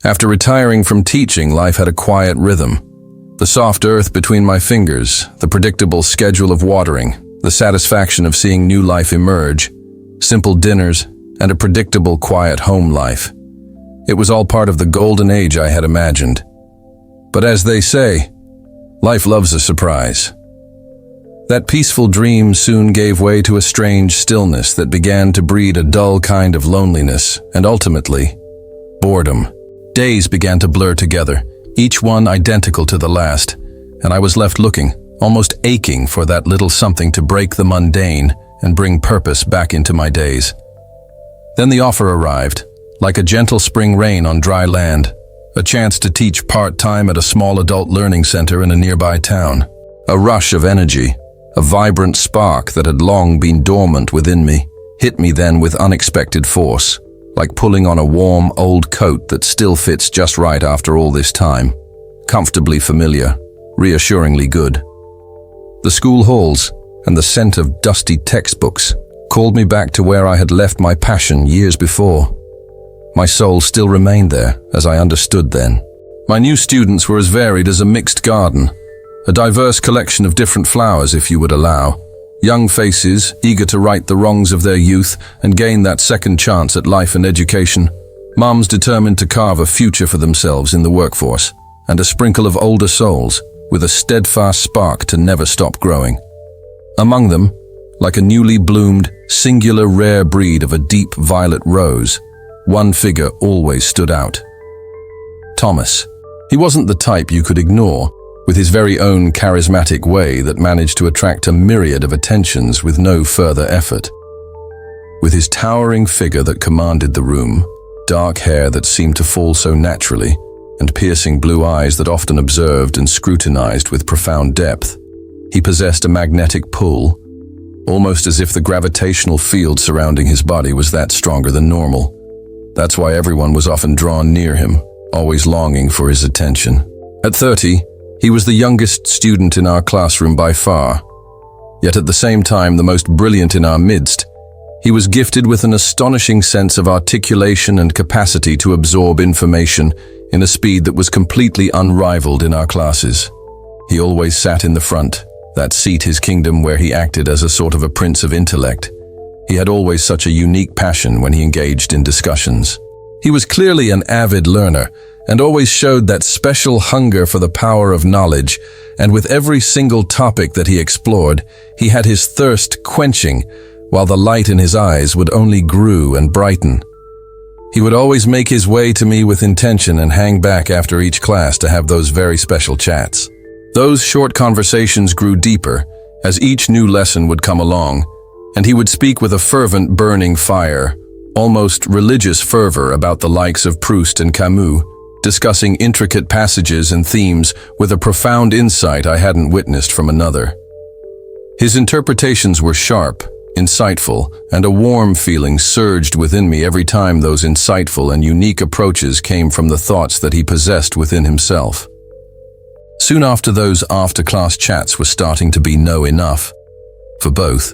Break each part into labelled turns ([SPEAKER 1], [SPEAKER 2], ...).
[SPEAKER 1] After retiring from teaching, life had a quiet rhythm. The soft earth between my fingers, the predictable schedule of watering, the satisfaction of seeing new life emerge, simple dinners, and a predictable, quiet home life. It was all part of the golden age I had imagined. But as they say, life loves a surprise. That peaceful dream soon gave way to a strange stillness that began to breed a dull kind of loneliness and ultimately, boredom. Days began to blur together, each one identical to the last, and I was left looking, almost aching for that little something to break the mundane and bring purpose back into my days. Then the offer arrived, like a gentle spring rain on dry land, a chance to teach part-time at a small adult learning center in a nearby town. A rush of energy, a vibrant spark that had long been dormant within me, hit me then with unexpected force, like pulling on a warm, old coat that still fits just right after all this time. Comfortably familiar, reassuringly good. The school halls and the scent of dusty textbooks called me back to where I had left my passion years before. My soul still remained there, as I understood then. My new students were as varied as a mixed garden, a diverse collection of different flowers, if you would allow. Young faces, eager to right the wrongs of their youth and gain that second chance at life and education. Mums determined to carve a future for themselves in the workforce, and a sprinkle of older souls with a steadfast spark to never stop growing. Among them, like a newly bloomed, singular rare breed of a deep violet rose, one figure always stood out. Thomas. He wasn't the type you could ignore, with his very own charismatic way that managed to attract a myriad of attentions with no further effort. With his towering figure that commanded the room, dark hair that seemed to fall so naturally, and piercing blue eyes that often observed and scrutinized with profound depth, he possessed a magnetic pull, almost as if the gravitational field surrounding his body was that stronger than normal. That's why everyone was often drawn near him, always longing for his attention. At 30, he was the youngest student in our classroom by far, yet at the same time the most brilliant in our midst. He was gifted with an astonishing sense of articulation and capacity to absorb information in a speed that was completely unrivaled in our classes. He always sat in the front, that seat his kingdom where he acted as a sort of a prince of intellect. He had always such a unique passion when he engaged in discussions. He was clearly an avid learner, and always showed that special hunger for the power of knowledge, and with every single topic that he explored, he had his thirst quenching, while the light in his eyes would only grew and brighten. He would always make his way to me with intention and hang back after each class to have those very special chats. Those short conversations grew deeper as each new lesson would come along, and he would speak with a fervent, burning fire, almost religious fervor about the likes of Proust and Camus, discussing intricate passages and themes with a profound insight I hadn't witnessed from another. His interpretations were sharp, insightful, and a warm feeling surged within me every time those insightful and unique approaches came from the thoughts that he possessed within himself. Soon after, those after-class chats were starting to be enough. For both,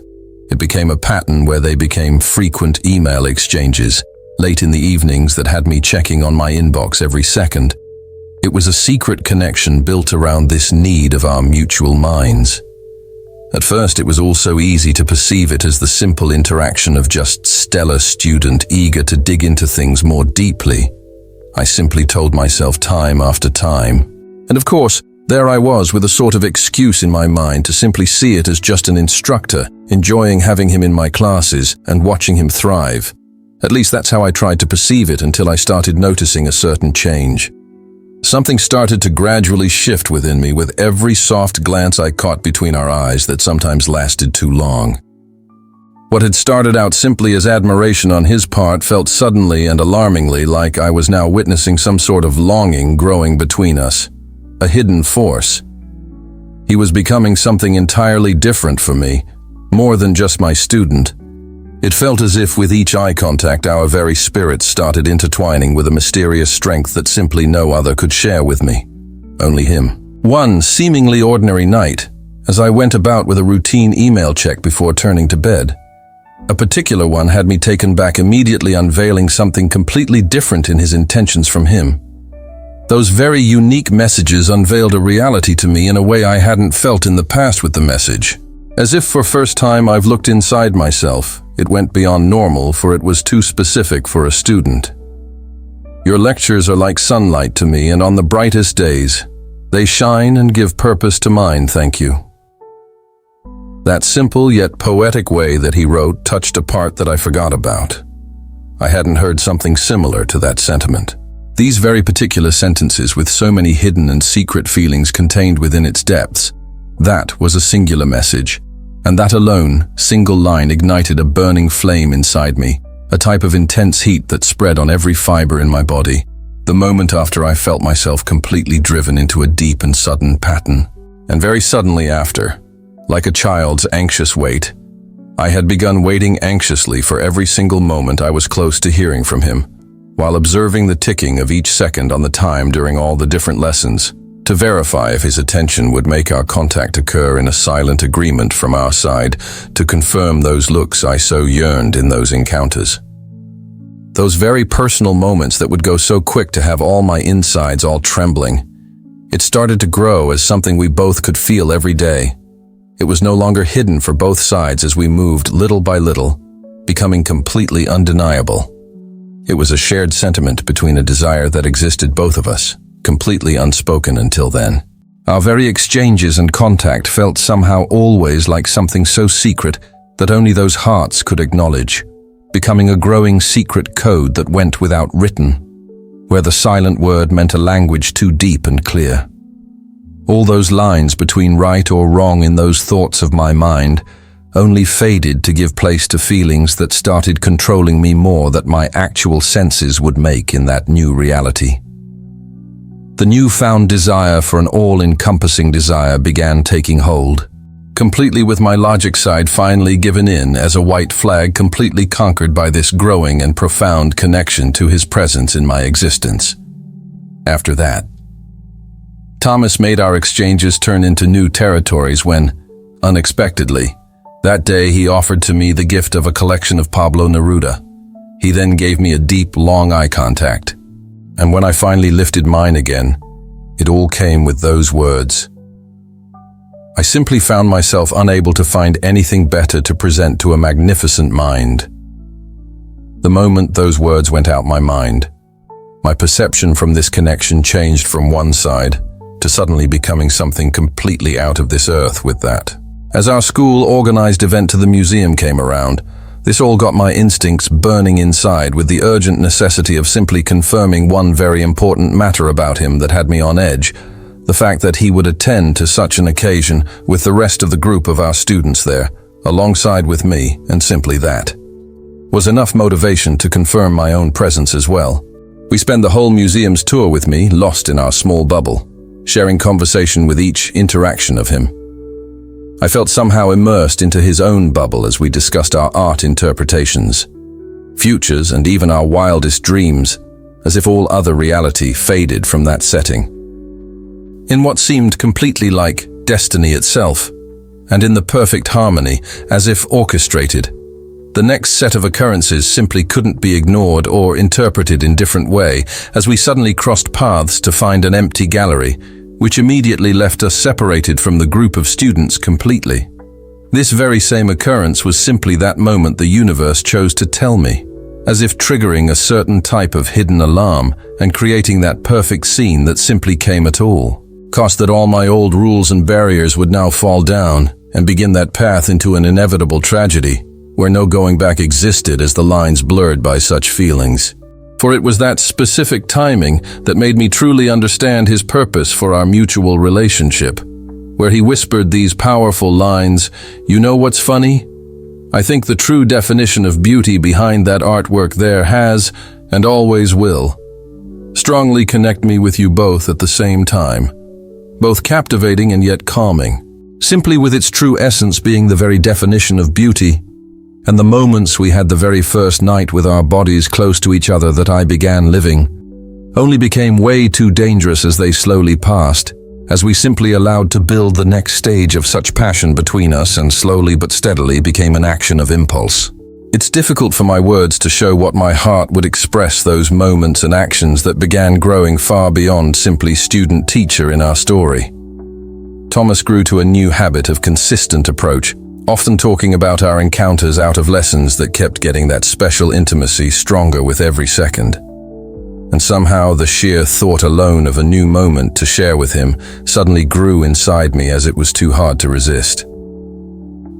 [SPEAKER 1] it became a pattern where they became frequent email exchanges, late in the evenings that had me checking on my inbox every second. It was a secret connection built around this need of our mutual minds. At first, it was all so easy to perceive it as the simple interaction of just stellar student eager to dig into things more deeply. I simply told myself time after time. And of course, there I was with a sort of excuse in my mind to simply see it as just an instructor, enjoying having him in my classes and watching him thrive. At least that's how I tried to perceive it until I started noticing a certain change. Something started to gradually shift within me with every soft glance I caught between our eyes that sometimes lasted too long. What had started out simply as admiration on his part felt suddenly and alarmingly like I was now witnessing some sort of longing growing between us, a hidden force. He was becoming something entirely different for me, more than just my student. It felt as if with each eye contact our very spirits started intertwining with a mysterious strength that simply no other could share with me. Only him. One seemingly ordinary night, as I went about with a routine email check before turning to bed, a particular one had me taken back, immediately unveiling something completely different in his intentions from him. Those very unique messages unveiled a reality to me in a way I hadn't felt in the past with the message. As if for first time I've looked inside myself, it went beyond normal, for it was too specific for a student. Your lectures are like sunlight to me, and on the brightest days, they shine and give purpose to mine, thank you. That simple yet poetic way that he wrote touched a part that I forgot about. I hadn't heard something similar to that sentiment. These very particular sentences with so many hidden and secret feelings contained within its depths, that was a singular message, and that alone, single line ignited a burning flame inside me, a type of intense heat that spread on every fiber in my body, the moment after I felt myself completely driven into a deep and sudden pattern. And very suddenly after, like a child's anxious wait, I had begun waiting anxiously for every single moment I was close to hearing from him, while observing the ticking of each second on the time during all the different lessons, to verify if his attention would make our contact occur in a silent agreement from our side, to confirm those looks I so yearned in those encounters. Those very personal moments that would go so quick to have all my insides all trembling. It started to grow as something we both could feel every day. It was no longer hidden for both sides as we moved little by little, becoming completely undeniable. It was a shared sentiment between a desire that existed both of us, completely unspoken until then. Our very exchanges and contact felt somehow always like something so secret that only those hearts could acknowledge, becoming a growing secret code that went without written, where the silent word meant a language too deep and clear. All those lines between right or wrong in those thoughts of my mind only faded to give place to feelings that started controlling me more than my actual senses would make in that new reality. The newfound desire for an all-encompassing desire began taking hold, completely with my logic side finally given in as a white flag completely conquered by this growing and profound connection to his presence in my existence. After that, Thomas made our exchanges turn into new territories when, unexpectedly, that day he offered to me the gift of a collection of Pablo Neruda. He then gave me a deep, long eye contact. And when I finally lifted mine again, it all came with those words. I simply found myself unable to find anything better to present to a magnificent mind. The moment those words went out my mind, my perception from this connection changed from one side to suddenly becoming something completely out of this earth with that. As our school-organized event to the museum came around, this all got my instincts burning inside with the urgent necessity of simply confirming one very important matter about him that had me on edge, the fact that he would attend to such an occasion with the rest of the group of our students there, alongside with me, and simply that was enough motivation to confirm my own presence as well. We spent the whole museum's tour with me, lost in our small bubble, sharing conversation with each interaction of him. I felt somehow immersed into his own bubble as we discussed our art interpretations, futures, and even our wildest dreams, as if all other reality faded from that setting. In what seemed completely like destiny itself, and in the perfect harmony, as if orchestrated, the next set of occurrences simply couldn't be ignored or interpreted in different way, as we suddenly crossed paths to find an empty gallery, which immediately left us separated from the group of students completely. This very same occurrence was simply that moment the universe chose to tell me, as if triggering a certain type of hidden alarm and creating that perfect scene that simply came at all. Cost that all my old rules and barriers would now fall down and begin that path into an inevitable tragedy, where no going back existed as the lines blurred by such feelings. For it was that specific timing that made me truly understand his purpose for our mutual relationship, where he whispered these powerful lines, "You know what's funny? I think the true definition of beauty behind that artwork there has, and always will, strongly connect me with you both at the same time, both captivating and yet calming, simply with its true essence being the very definition of beauty. And the moments we had the very first night with our bodies close to each other that I began living only became way too dangerous as they slowly passed, as we simply allowed to build the next stage of such passion between us and slowly but steadily became an action of impulse. It's difficult for my words to show what my heart would express those moments and actions that began growing far beyond simply student-teacher in our story. Thomas grew to a new habit of consistent approach, often talking about our encounters out of lessons that kept getting that special intimacy stronger with every second. And somehow the sheer thought alone of a new moment to share with him suddenly grew inside me as it was too hard to resist.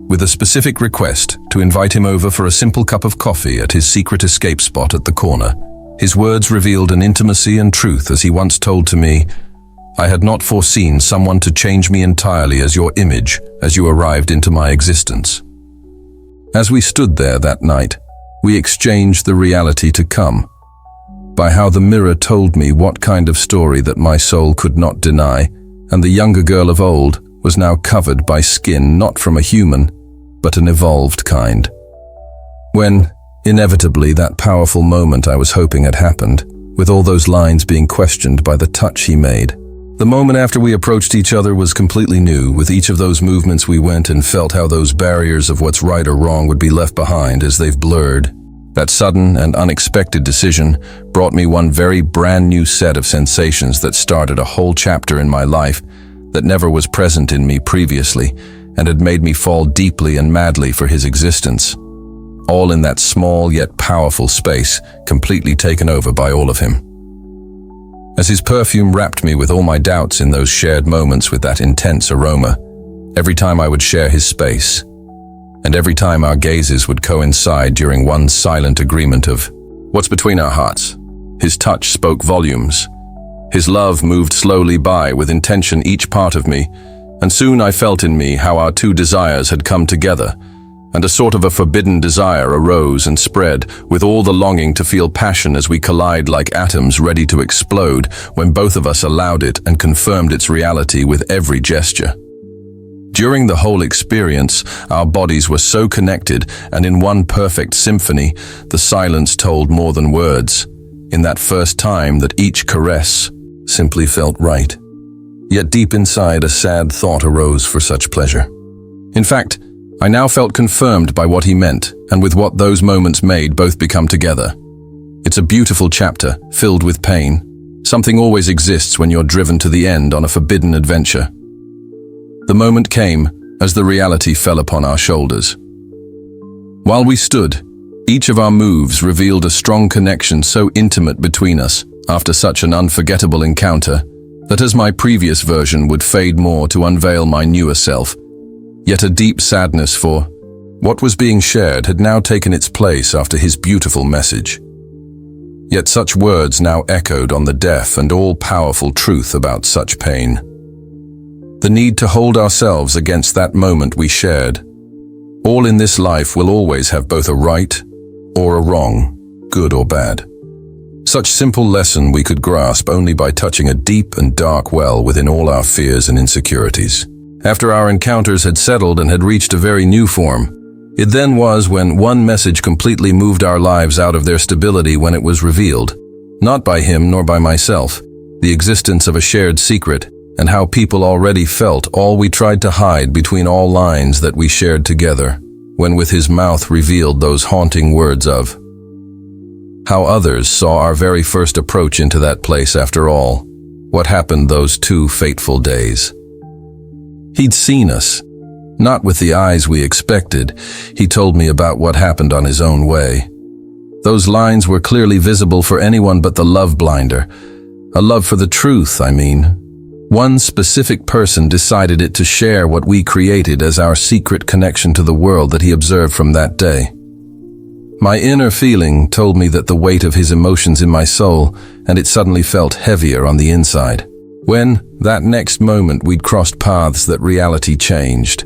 [SPEAKER 1] With a specific request to invite him over for a simple cup of coffee at his secret escape spot at the corner, his words revealed an intimacy and truth as he once told to me, "I had not foreseen someone to change me entirely as your image as you arrived into my existence." As we stood there that night, we exchanged the reality to come, by how the mirror told me what kind of story that my soul could not deny, and the younger girl of old was now covered by skin not from a human, but an evolved kind. When, inevitably, that powerful moment I was hoping had happened, with all those lines being questioned by the touch he made. The moment after we approached each other was completely new. With each of those movements we went and felt how those barriers of what's right or wrong would be left behind as they've blurred. That sudden and unexpected decision brought me one very brand new set of sensations that started a whole chapter in my life that never was present in me previously and had made me fall deeply and madly for his existence. All in that small yet powerful space, completely taken over by all of him. As his perfume wrapped me with all my doubts in those shared moments with that intense aroma, every time I would share his space, and every time our gazes would coincide during one silent agreement of what's between our hearts, his touch spoke volumes. His love moved slowly by with intention each part of me, and soon I felt in me how our two desires had come together, and a sort of a forbidden desire arose and spread, with all the longing to feel passion as we collide like atoms ready to explode when both of us allowed it and confirmed its reality with every gesture. During the whole experience, our bodies were so connected, and in one perfect symphony, the silence told more than words. In that first time that each caress simply felt right. Yet deep inside, a sad thought arose for such pleasure. In fact, I now felt confirmed by what he meant, and with what those moments made both become together. It's a beautiful chapter, filled with pain. Something always exists when you're driven to the end on a forbidden adventure. The moment came as the reality fell upon our shoulders. While we stood, each of our moves revealed a strong connection so intimate between us after such an unforgettable encounter that as my previous version would fade more to unveil my newer self, yet a deep sadness for what was being shared had now taken its place after his beautiful message. Yet such words now echoed on the deaf and all-powerful truth about such pain. The need to hold ourselves against that moment we shared. All in this life will always have both a right or a wrong, good or bad. Such simple lesson we could grasp only by touching a deep and dark well within all our fears and insecurities. After our encounters had settled and had reached a very new form, it then was when one message completely moved our lives out of their stability when it was revealed, not by him nor by myself, the existence of a shared secret, and how people already felt all we tried to hide between all lines that we shared together, when with his mouth revealed those haunting words of how others saw our very first approach into that place after all, what happened those 2 fateful days. He'd seen us, not with the eyes we expected. He told me about what happened on his own way. Those lines were clearly visible for anyone but the love blinder. A love for the truth, I mean. One specific person decided it to share what we created as our secret connection to the world that he observed from that day. My inner feeling told me that the weight of his emotions in my soul, and it suddenly felt heavier on the inside. When, that next moment, we'd crossed paths that reality changed.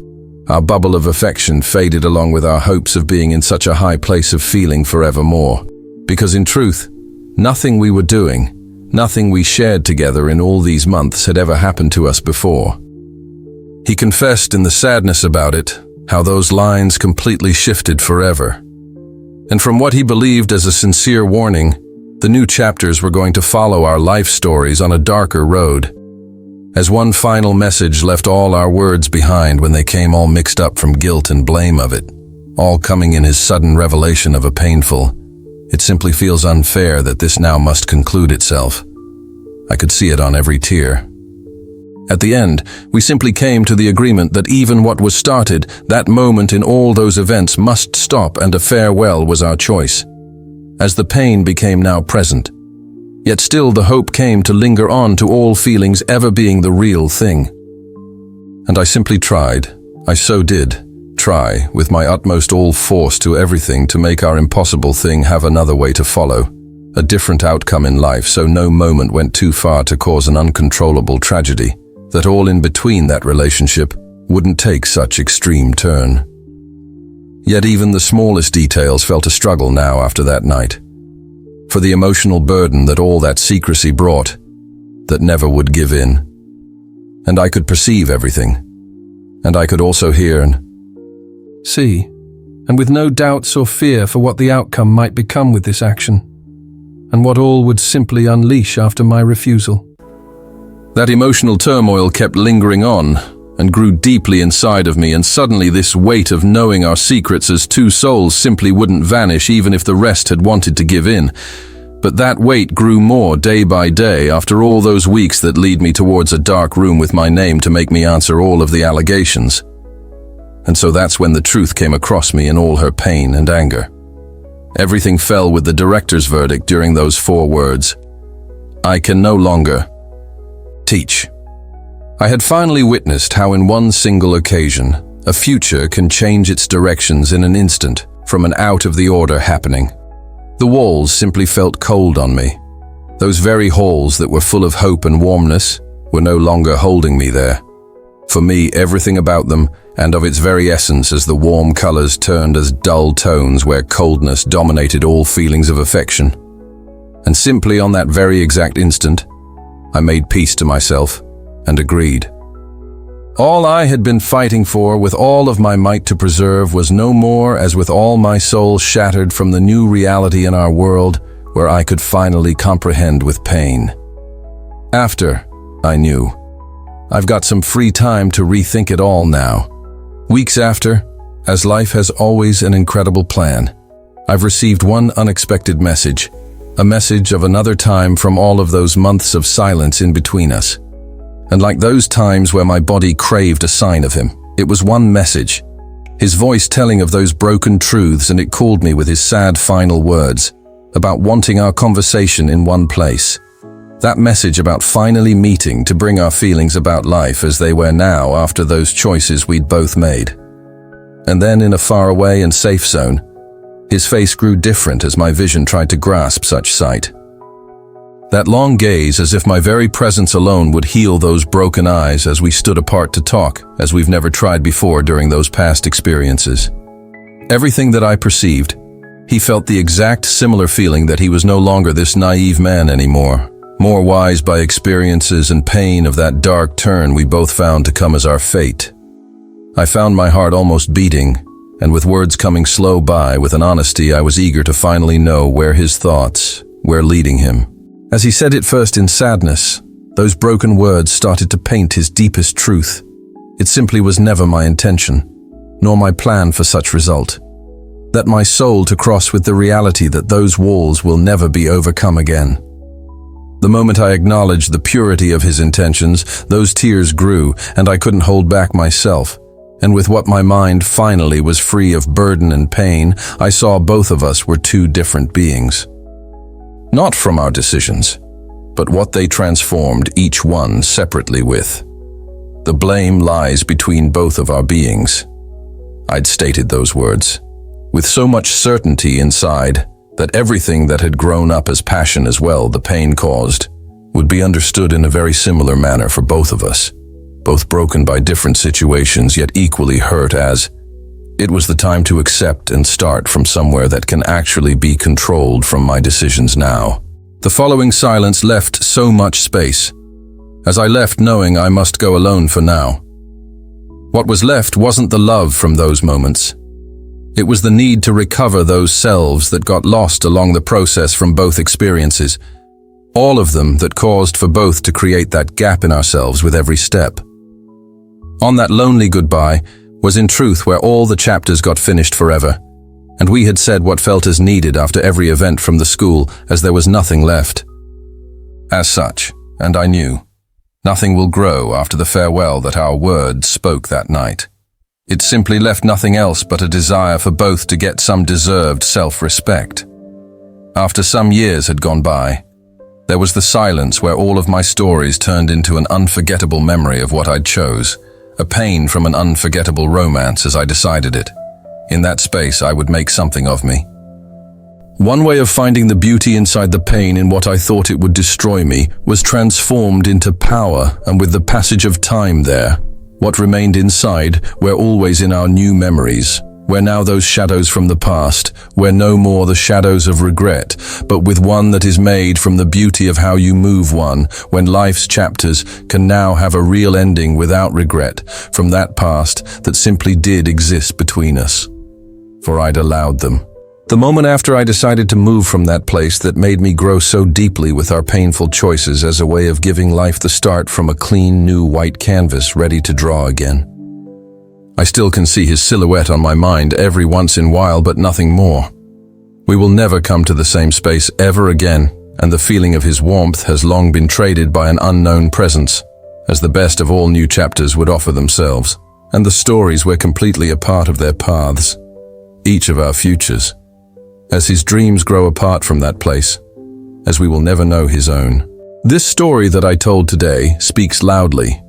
[SPEAKER 1] Our bubble of affection faded along with our hopes of being in such a high place of feeling forevermore. Because in truth, nothing we were doing, nothing we shared together in all these months had ever happened to us before. He confessed in the sadness about it, how those lines completely shifted forever. And from what he believed as a sincere warning, the new chapters were going to follow our life stories on a darker road. As one final message left all our words behind when they came all mixed up from guilt and blame of it. all coming in his sudden revelation of a painful. It simply feels unfair that this now must conclude itself. I could see it on every tear. At the end, we simply came to the agreement that even what was started, that moment in all those events must stop, and a farewell was our choice. As the pain became now present, yet still the hope came to linger on to all feelings ever being the real thing. And I simply tried, I so did, try, with my utmost all force to everything to make our impossible thing have another way to follow, a different outcome in life, so no moment went too far to cause an uncontrollable tragedy, that all in between that relationship wouldn't take such extreme turn. Yet even the smallest details felt a struggle now after that night, for the emotional burden that all that secrecy brought, that never would give in. And I could perceive everything, and I could also hear and see, and with no doubts or fear for what the outcome might become with this action, and what all would simply unleash after my refusal. That emotional turmoil kept lingering on and grew deeply inside of me, and suddenly this weight of knowing our secrets as two souls simply wouldn't vanish even if the rest had wanted to give in. But that weight grew more day by day after all those weeks that lead me towards a dark room with my name to make me answer all of the allegations. And so that's when the truth came across me in all her pain and anger. Everything fell with the director's verdict during those 4 words: I can no longer teach. I had finally witnessed how in one single occasion, a future can change its directions in an instant from an out-of-the-order happening. The walls simply felt cold on me. Those very halls that were full of hope and warmness were no longer holding me there. For me, everything about them, and of its very essence, as the warm colors turned as dull tones where coldness dominated all feelings of affection. And simply on that very exact instant, I made peace to myself and agreed. All I had been fighting for with all of my might to preserve was no more, as with all my soul shattered from the new reality in our world where I could finally comprehend with pain. After, I knew, I've got some free time to rethink it all now. Weeks after, as life has always an incredible plan, I've received one unexpected message, a message of another time from all of those months of silence in between us. And like those times where my body craved a sign of him, it was one message, his voice telling of those broken truths, and it called me with his sad final words about wanting our conversation in one place. That message about finally meeting to bring our feelings about life as they were now after those choices we'd both made. And then in a faraway and safe zone, his face grew different as my vision tried to grasp such sight. That long gaze, as if my very presence alone would heal those broken eyes as we stood apart to talk, as we've never tried before during those past experiences. Everything that I perceived, he felt the exact similar feeling that he was no longer this naive man anymore, more wise by experiences and pain of that dark turn we both found to come as our fate. I found my heart almost beating, and with words coming slow by with an honesty I was eager to finally know where his thoughts were leading him. As he said it first in sadness, those broken words started to paint his deepest truth. It simply was never my intention, nor my plan for such result, that my soul to cross with the reality that those walls will never be overcome again. The moment I acknowledged the purity of his intentions, those tears grew, and I couldn't hold back myself. And with what my mind finally was free of burden and pain, I saw both of us were two different beings. Not from our decisions, but what they transformed each one separately with. The blame lies between both of our beings. I'd stated those words, with so much certainty inside that everything that had grown up as passion as well, the pain caused, would be understood in a very similar manner for both of us, both broken by different situations yet equally hurt, as it was the time to accept and start from somewhere that can actually be controlled from my decisions now. The following silence left so much space, as I left knowing I must go alone for now. What was left wasn't the love from those moments. It was the need to recover those selves that got lost along the process from both experiences, all of them that caused for both to create that gap in ourselves with every step. On that lonely goodbye, was in truth where all the chapters got finished forever, and we had said what felt as needed after every event from the school, as there was nothing left. As such, and I knew, nothing will grow after the farewell that our words spoke that night. It simply left nothing else but a desire for both to get some deserved self-respect. After some years had gone by, there was the silence where all of my stories turned into an unforgettable memory of what I'd chose, a pain from an unforgettable romance as I decided it. In that space, I would make something of me. One way of finding the beauty inside the pain in what I thought it would destroy me was transformed into power, and with the passage of time there, what remained inside were always in our new memories, were now those shadows from the past, were no more the shadows of regret, but with one that is made from the beauty of how you move one, when life's chapters can now have a real ending without regret, from that past that simply did exist between us. For I'd allowed them. The moment after I decided to move from that place that made me grow so deeply with our painful choices as a way of giving life the start from a clean new white canvas ready to draw again. I still can see his silhouette on my mind every once in a while, but nothing more. We will never come to the same space ever again, and the feeling of his warmth has long been traded by an unknown presence, as the best of all new chapters would offer themselves, and the stories were completely a part of their paths, each of our futures. As his dreams grow apart from that place, as we will never know his own. This story that I told today speaks loudly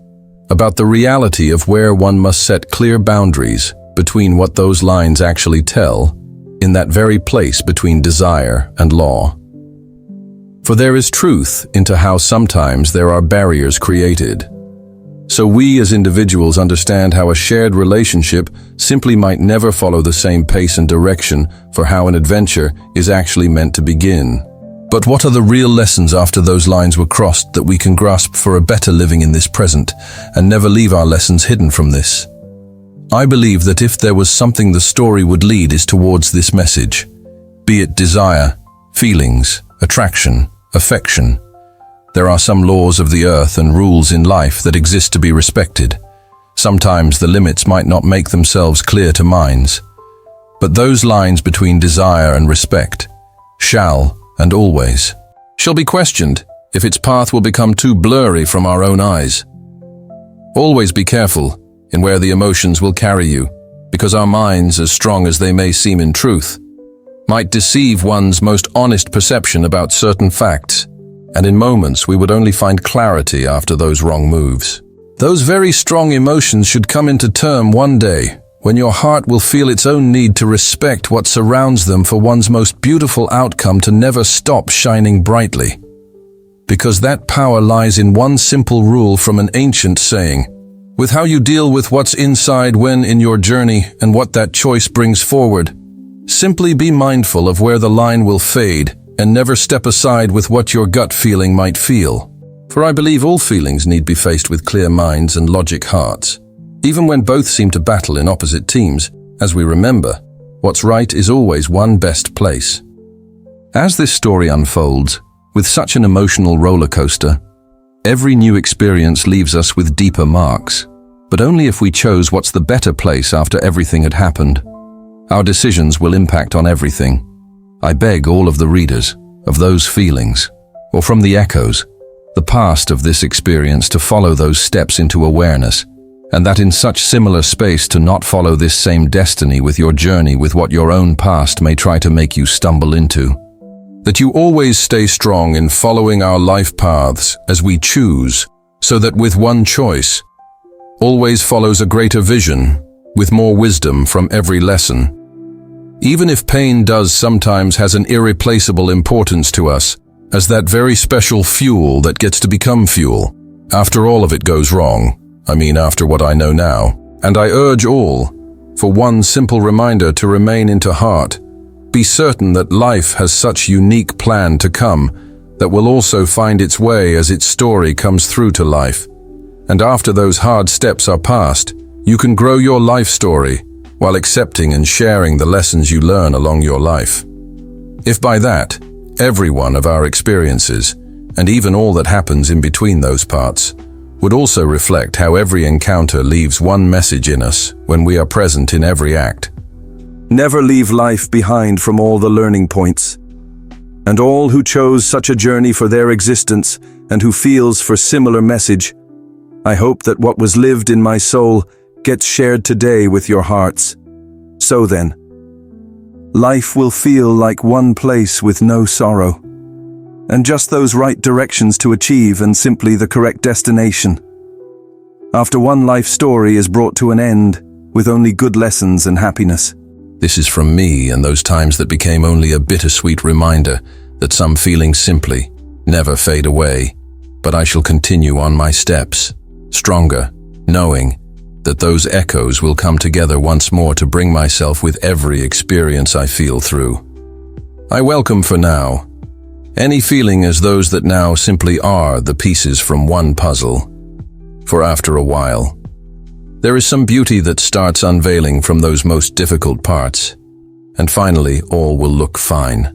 [SPEAKER 1] about the reality of where one must set clear boundaries between what those lines actually tell, in that very place between desire and law. For there is truth into how sometimes there are barriers created. So we as individuals understand how a shared relationship simply might never follow the same pace and direction for how an adventure is actually meant to begin. But what are the real lessons after those lines were crossed that we can grasp for a better living in this present and never leave our lessons hidden from this? I believe that if there was something the story would lead is towards this message, be it desire, feelings, attraction, affection. There are some laws of the earth and rules in life that exist to be respected. Sometimes the limits might not make themselves clear to minds. But those lines between desire and respect, shall and always, shall be questioned if its path will become too blurry from our own eyes. Always be careful in where the emotions will carry you, because our minds, as strong as they may seem in truth, might deceive one's most honest perception about certain facts, and in moments we would only find clarity after those wrong moves. Those very strong emotions should come into term one day, when your heart will feel its own need to respect what surrounds them for one's most beautiful outcome to never stop shining brightly. Because that power lies in one simple rule from an ancient saying, with how you deal with what's inside when in your journey and what that choice brings forward. Simply be mindful of where the line will fade and never step aside with what your gut feeling might feel. For I believe all feelings need be faced with clear minds and logic hearts. Even when both seem to battle in opposite teams, as we remember, what's right is always one best place. As this story unfolds, with such an emotional roller coaster, every new experience leaves us with deeper marks, but only if we chose what's the better place after everything had happened. Our decisions will impact on everything. I beg all of the readers of those feelings, or from the echoes, the past of this experience to follow those steps into awareness, and that in such similar space to not follow this same destiny with your journey with what your own past may try to make you stumble into. That you always stay strong in following our life paths as we choose, so that with one choice, always follows a greater vision, with more wisdom from every lesson. Even if pain does sometimes has an irreplaceable importance to us, as that very special fuel that gets to become fuel, after all of it goes wrong, after what I know now. And I urge all, for one simple reminder to remain into heart, be certain that life has such unique plan to come that will also find its way as its story comes through to life. And after those hard steps are passed, you can grow your life story while accepting and sharing the lessons you learn along your life. If by that, every one of our experiences, and even all that happens in between those parts, would also reflect how every encounter leaves one message in us when we are present in every act.
[SPEAKER 2] Never leave life behind from all the learning points. And all who chose such a journey for their existence and who feels for similar message, I hope that what was lived in my soul gets shared today with your hearts. So then, life will feel like one place with no sorrow, and just those right directions to achieve and simply the correct destination. After one life story is brought to an end with only good lessons and happiness.
[SPEAKER 1] This is from me and those times that became only a bittersweet reminder that some feelings simply never fade away, but I shall continue on my steps, stronger, knowing that those echoes will come together once more to bring myself with every experience I feel through. I welcome for now any feeling as those that now simply are the pieces from one puzzle. For after a while, there is some beauty that starts unveiling from those most difficult parts, and finally all will look fine.